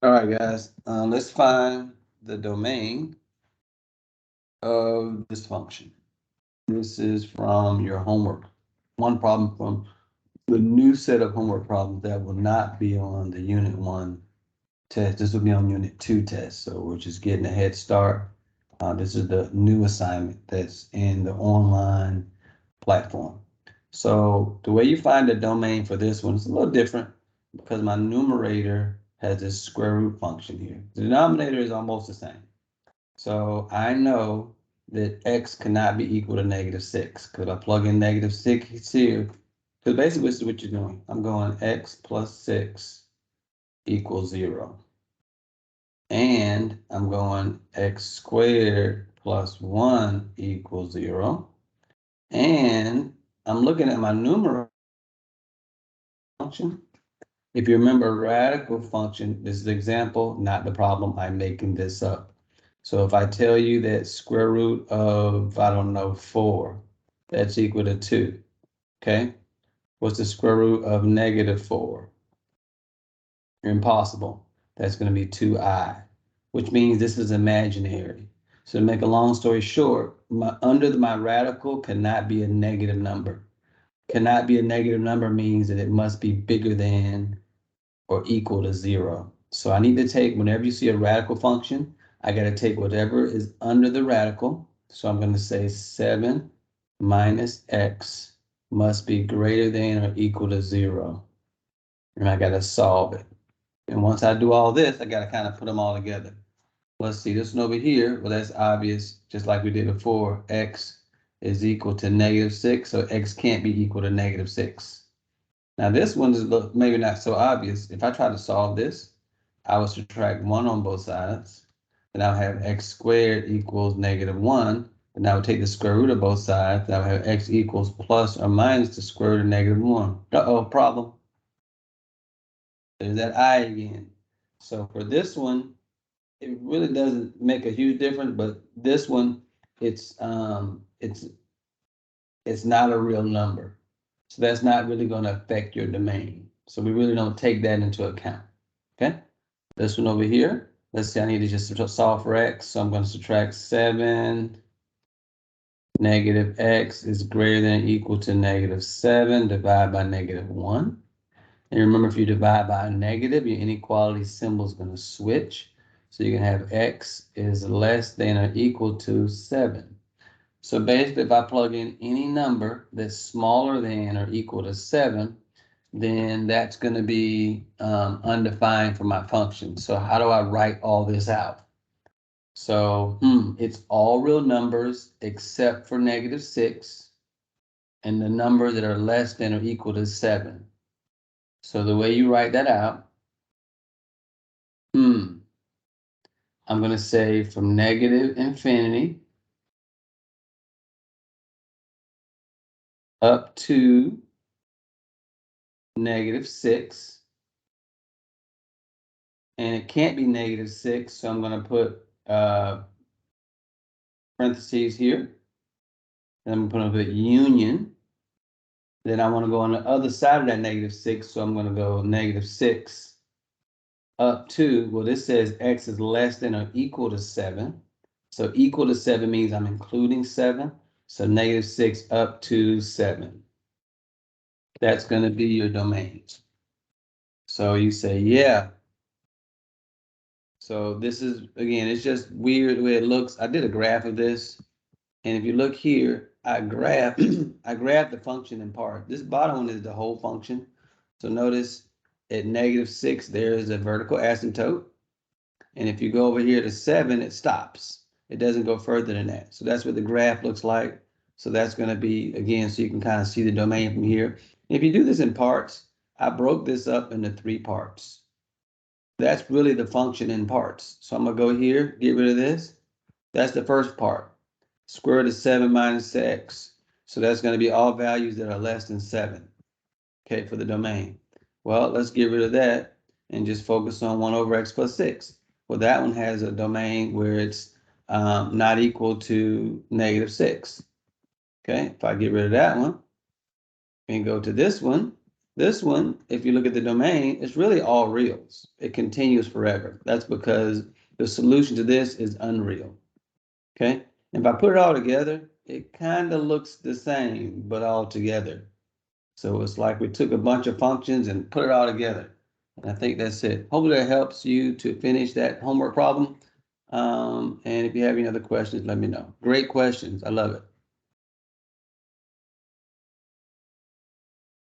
All right, guys, let's find the domain of this function. This is from your homework. One problem from the new set of homework problems that will not be on the Unit 1 test. This will be on Unit 2 test. So we're just getting a head start. This is the new assignment that's in the online platform. So the way you find the domain for this one is a little different because my numerator has this square root function here. The denominator is almost the same. So I know that x cannot be equal to -6 because I plug in -6 here. So basically, this is what you're doing. I'm going x plus 6 equals 0. And I'm going x squared plus 1 equals 0. And I'm looking at my numerator function. If you remember radical function, this is the example, not the problem. I'm making this up. So if I tell you that square root of, I don't know, 4, that's equal to 2, okay? What's the square root of -4? Impossible. That's going to be 2i, which means this is imaginary. So to make a long story short, under my radical cannot be a negative number. Cannot be a negative number means that it must be bigger than or equal to 0. So I need to take, whenever you see a radical function, I got to take whatever is under the radical. So I'm going to say 7 minus x must be greater than or equal to 0. And I got to solve it. And once I do all this, I got to kind of put them all together. Let's see, this one over here, well, that's obvious, just like we did before. X is equal to -6, so x can't be equal to -6. Now this one is maybe not so obvious. If I try to solve this, I would subtract 1 on both sides. Then I'll have x squared equals -1. And I would take the square root of both sides. I would have x equals plus or minus the square root of -1. Uh-oh, problem. There's that I again. So for this one, it really doesn't make a huge difference, but this one, it's not a real number. So that's not really going to affect your domain. So we really don't take that into account. Okay. This one over here, let's see, I need to just solve for x. So I'm going to subtract 7. Negative x is greater than or equal to -7. Divide by -1. And remember, if you divide by a negative, your inequality symbol is going to switch. So you can have x is less than or equal to 7. So basically, if I plug in any number that's smaller than or equal to 7, then that's going to be undefined for my function. So how do I write all this out? So it's all real numbers except for -6 and the numbers that are less than or equal to 7. So the way you write that out, I'm going to say from -infinity up to -6. And it can't be -6, so I'm going to put parentheses here. And I'm going to put union. Then I want to go on the other side of that -6, so I'm going to go -6 up to, well, this says x is less than or equal to 7. So equal to 7 means I'm including 7. So -6 up to 7. That's going to be your domain. So you say, yeah. So this is, again, it's just weird the way it looks. I did a graph of this. And if you look here, I graphed the function in part. This bottom one is the whole function. So notice at -6, there is a vertical asymptote. And if you go over here to 7, it stops. It doesn't go further than that. So that's what the graph looks like. So that's going to be, again, so you can kind of see the domain from here. If you do this in parts, I broke this up into 3 parts. That's really the function in parts. So I'm going to go here, get rid of this. That's the first part. Square root of 7 minus x. So that's going to be all values that are less than 7, okay, for the domain. Well, let's get rid of that and just focus on 1 over x plus 6. Well, that one has a domain where it's not equal to -6. Okay, if I get rid of that one and go to this one, This one, if you look at the domain, it's really all reals. It continues forever. That's because the solution to this is unreal. Okay? And if I put it all together, it kind of looks the same, but all together. So it's like we took a bunch of functions and put it all together. And I think that's it. Hopefully that helps you to finish that homework problem. And if you have any other questions, let me know. Great questions. I love it.